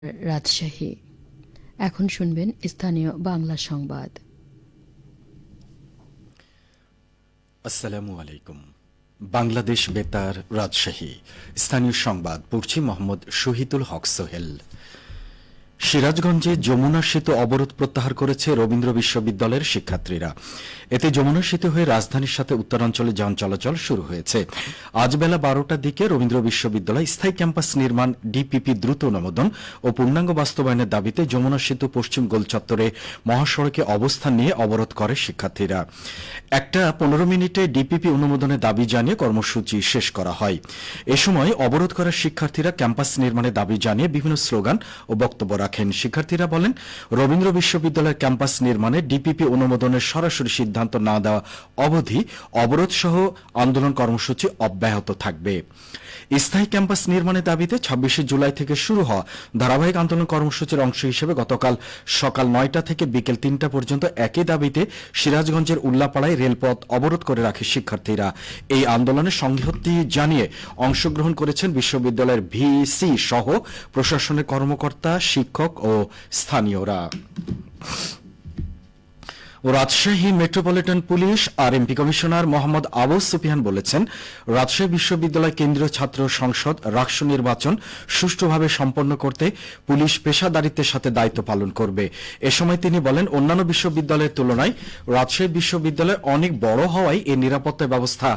রাজশাহী। এখন শুনবেন স্থানীয় বাংলা সংবাদ। আসসালামু আলাইকুম। বাংলাদেশ বেতার, রাজশাহী। স্থানীয় সংবাদ পড়ছি মোহাম্মদ শহীদুল হক সোহেল। সিরাজগঞ্জে যমুনা সেতু অবরোধ প্রত্যাহার করেছে রবীন্দ্র বিশ্ববিদ্যালয়ের শিক্ষার্থীরা। এতে যমুনা সেতু হয়ে রাজধানীর সাথে উত্তরাঞ্চলে যান চলাচল শুরু হয়েছে। আজ বেলা 12টার দিকে রবীন্দ্র বিশ্ববিদ্যালয় স্থায়ী ক্যাম্পাস নির্মাণ ডিপিপি দ্রুত অনুমোদন ও পূর্ণাঙ্গ বাস্তবায়নের দাবিতে যমুনা সেতু পশ্চিম গোল চত্বরে মহাসড়কে অবস্থান নিয়ে অবরোধ করে শিক্ষার্থীরা। 1:15 ডিপিপি অনুমোদনের দাবি জানিয়ে কর্মসূচি শেষ করা হয়। এ সময় অবরোধ করা শিক্ষার্থীরা ক্যাম্পাস নির্মাণের দাবি জানিয়ে বিভিন্ন স্লোগান ও বক্তব্য রাখেন। শিক্ষার্থীরা বলেন, রবীন্দ্র বিশ্ববিদ্যালয়ের ক্যাম্পাস নির্মাণে ডিপিপি অনুমোদনের সরাসরি সিদ্ধান্ত না দেওয়া অবধি অবরোধ সহ আন্দোলন কর্মসূচি অব্যাহত থাকবে। স্থায়ী ক্যাম্পাস নির্মাণের দাবিতে 26 জুলাই থেকে শুরু হওয়া ধারাবাহিক আন্দোলন কর্মসূচির অংশ হিসেবে গতকাল সকাল 9টা থেকে বিকেল 3টা পর্যন্ত একই দাবিতে সিরাজগঞ্জের উল্লাপাড়ায় রেলপথ অবরোধ করে রাখে শিক্ষার্থীরা। এই আন্দোলনে সংহতি জানিয়ে অংশগ্রহণ করেছেন বিশ্ববিদ্যালয়ের ভিসি সহ প্রশাসনের কর্মকর্তা, শিক্ষক ও স্থানীয়রা। রাজশাহী মেট্রোপলিটন পুলিশ আর এমপি কমিশনার মোহাম্মদ আবু সুফিয়ান বলেছেন, রাজশাহী বিশ্ববিদ্যালয় কেন্দ্রীয় ছাত্র সংসদ রাকসু নির্বাচন সুষ্ঠুভাবে সম্পন্ন করতে পুলিশ পেশাদারিত্বের সাথে দায়িত্ব পালন করবে। এ সময় তিনি বলেন, অন্যান্য বিশ্ববিদ্যালয়ের তুলনায় রাজশাহী বিশ্ববিদ্যালয় অনেক বড় হওয়ায় এর নিরাপত্তা ব্যবস্থা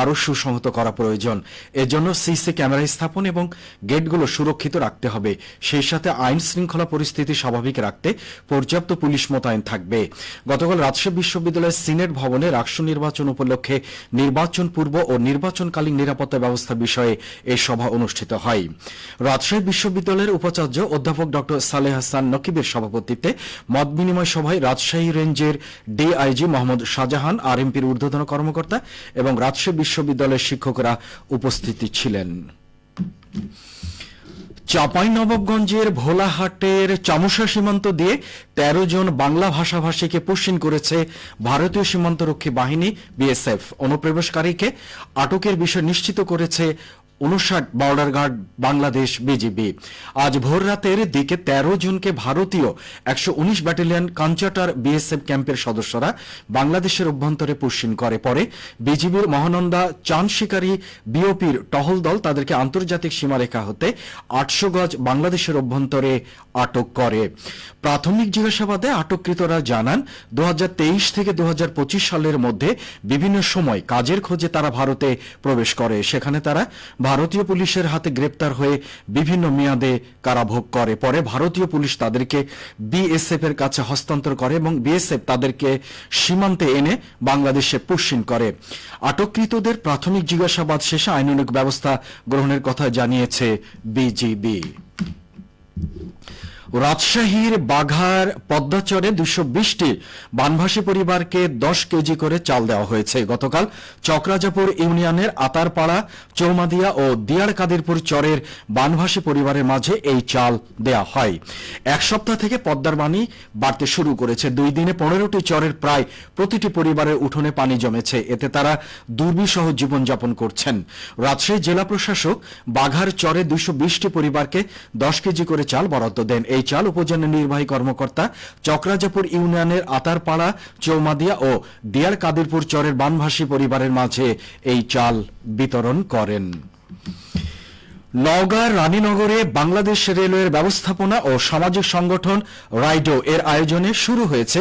আরও সুসংহত করা প্রয়োজন। এজন্য সিসি ক্যামেরা স্থাপন এবং গেটগুলো সুরক্ষিত রাখতে হবে। সেই সাথে আইন শৃঙ্খলা পরিস্থিতি স্বাভাবিক রাখতে পর্যাপ্ত পুলিশ মোতায়েন থাকবে। গতকাল রাজশাহী বিশ্ববিদ্যালয়ের সিনেট ভবনে রাকসু নির্বাচন উপলক্ষে নির্বাচন পূর্ব ও নির্বাচনকালীন নিরাপত্তা ব্যবস্থা বিষয়ে এই সভা অনুষ্ঠিত হয়। রাজশাহী বিশ্ববিদ্যালয়ের উপাচার্য অধ্যাপক ড সালেহ হাসান নকিবের সভাপতিত্বে মত বিনিময় সভায় রাজশাহী রেঞ্জের ডিআইজি মোহাম্মদ শাহজাহান, আরএমপির ঊর্ধ্বতন কর্মকর্তা এবং রাজশাহী বিশ্ববিদ্যালয়ের শিক্ষকরা উপস্থিত ছিলেন। চাঁপাইনবাবগঞ্জের ভোলাহাটের চামুশা সীমান্ত দিয়ে 13 জন বাংলা ভাষাভাষীকে পুশিন করেছে ভারতীয় সীমান্তরক্ষী বাহিনী বিএসএফ। অনুপ্রবেশকারীকে আটকের বিষয় নিশ্চিত করেছে 59 বর্ডার গার্ড বাংলাদেশ বিজিবি। আজ ভোর রাতের দিকে 13 জনকে ভারতীয় 119 ব্যাটালিয়ন কাঞ্চাটার বিএসএফ ক্যাম্পের সদস্যরা বাংলাদেশের অভ্যন্তরে পুশিন করে। পরে বিজিবির মহানন্দা চাঁদ শিকারী বিওপির টহল দল তাদেরকে আন্তর্জাতিক সীমারেখা হতে 800 গজ বাংলাদেশের অভ্যন্তরে আটক করে। প্রাথমিক জিজ্ঞাসাবাদে আটককৃতরা জানান, 2023 থেকে 2025 সালের মধ্যে বিভিন্ন সময় কাজের খোঁজে তারা ভারতে প্রবেশ করে। সেখানে তারা ভারতীয় পুলিশের হাতে গ্রেপ্তার হয়ে বিভিন্ন মেয়াদে কারাভোগ করে। পরে ভারতীয় পুলিশ তাদেরকে বিএসএফ এর কাছে হস্তান্তর করে এবং বিএসএফ তাদেরকে সীমান্তে এনে বাংলাদেশে পুশিন করে। আটককৃতদের প্রাথমিক জিজ্ঞাসাবাদ শেষে আইনানুগ ব্যবস্থা গ্রহণের কথা জানিয়েছে বিজিবি। রাজশাহীর বাঘার পদ্মাচরে 220টি বানভাসী পরিবারকে 10 কেজি করে চাল দেওয়া হয়েছে। গতকাল চকরাজাপুর ইউনিয়নের আতারপাড়া, চৌমাদিয়া ও দিয়ার কাদিরপুর চরের বানভাসী পরিবারের মাঝে এই চাল দেয়া হয়। এক সপ্তাহ থেকে পদ্মার পানি বাড়তে শুরু করেছে। 2 দিনে 15টি চরের প্রায় প্রতিটি পরিবারের উঠোনে পানি জমেছে। এতে তারা দুর্বিষহ জীবনযাপন করছেন। রাজশাহী জেলা প্রশাসক বাঘার চরে 220টি পরিবারকে 10 কেজি করে চাল বরাদ্দ দেন। এই চাল উপজেলা নির্বাহী কর্মকর্তা চকরাজাপুর ইউনিয়নের আতারপাড়া, চৌমাদিয়া ও দিয়ার কাদিরপুর চরের বানভাসী পরিবারের মাঝে এই চাল বিতরণ করেন। নওগাঁর রানীনগরে বাংলাদেশ রেলওয়ের ব্যবস্থাপনা ও সামাজিক সংগঠন রাইডো এর আয়োজনে শুরু হয়েছে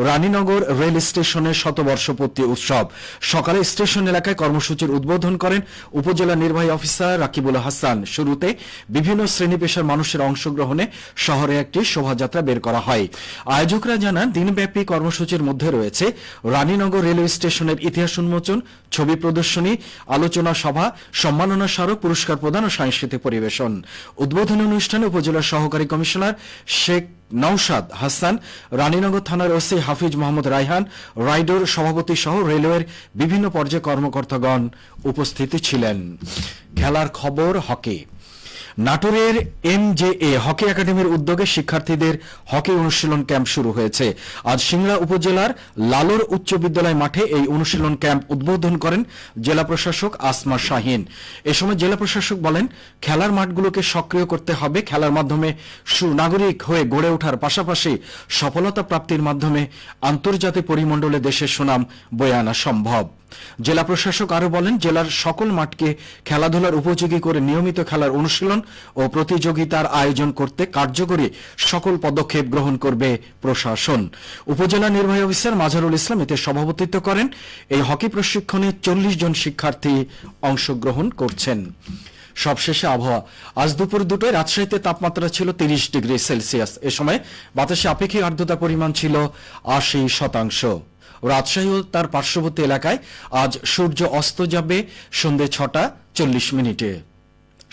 রানীনগর রেল স্টেশনের শতবর্ষপূর্তি উৎসব। সকালে স্টেশন এলাকায় কর্মসূচির উদ্বোধন করেন উপজেলা নির্বাহী অফিসার রাকিবুল হাসান। শুরুতে বিভিন্ন শ্রেণী পেশার মানুষের অংশগ্রহণে শহরে একটি শোভাযাত্রা বের করা হয়। আয়োজকরা জানান, দিনব্যাপী কর্মসূচির মধ্যে রয়েছে রানীনগর রেলওয়ে স্টেশনের ইতিহাস উন্মোচন, ছবি প্রদর্শনী, আলোচনা সভা, সম্মাননা স্মারক, পুরস্কার প্রদান ও সাংস্কৃতিক পরিবেশন। উদ্বোধনী অনুষ্ঠানে উপজেলার সহকারী কমিশনার শেখ নওশাদ হাসান, রানীনগর থানার ওসি হাফিজ মোহাম্মদ রায়হান, রাইডোর সভাপতি সহ রেলওয়ের বিভিন্ন পর্যায়ে কর্মকর্তাগণ উপস্থিত ছিলেন। খেলার খবর, হকি। নাটোরের MJA হকি একাডেমির উদ্যোগে শিক্ষার্থীদের হকি অনুশীলন ক্যাম্প শুরু হয়েছে। আজ সিংড়া উপজেলার লালর উচ্চ বিদ্যালয় মাঠে এই অনুশীলন ক্যাম্প উদ্বোধন করেন জেলা প্রশাসক আসমা শাহীন। এ সময় জেলা প্রশাসক বলেন, খেলার মাঠগুলোকে সক্রিয় করতে হবে। খেলার মাধ্যমে সুনাগরিক হয়ে গড়ে ওঠার পাশাপাশি সফলতা প্রাপ্তির মাধ্যমে আন্তর্জাতিক পরিমণ্ডলে দেশের সুনাম বয়ে আনা সম্ভব। জেলা প্রশাসক আরো বলেন, জেলার সকল মাঠকে খেলাধুলার উপযোগী করে নিয়মিত খেলার অনুশীলন ও প্রতিযোগিতার আয়োজন করতে কার্যকরী সকল পদক্ষেপ গ্রহণ করবে প্রশাসন। উপজেলা নির্বাহী অফিসার মাজারুল ইসলাম এতে সভাপতিত্ব করেন। এই হকি প্রশিক্ষণে 40 জন শিক্ষার্থী অংশগ্রহণ করছেন। সবশেষে আবহাওয়া। আজ দুপুর 2টায় রাজশাহীতে তাপমাত্রা ছিল 30 ডিগ্রি সেলসিয়াস। এ সময় বাতাসে আপেক্ষিক আর্দ্রতার পরিমাণ ছিল 80%। রাজশাহী ও তার পার্শ্ববর্তী এলাকায় আজ সূর্য অস্ত যাবে সন্ধ্যে 6:40।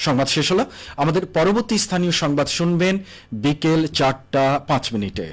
সংবাদ শেষ হলো। আমাদের পরবর্তী স্থানীয় সংবাদ শুনবেন বিকেল 4:05।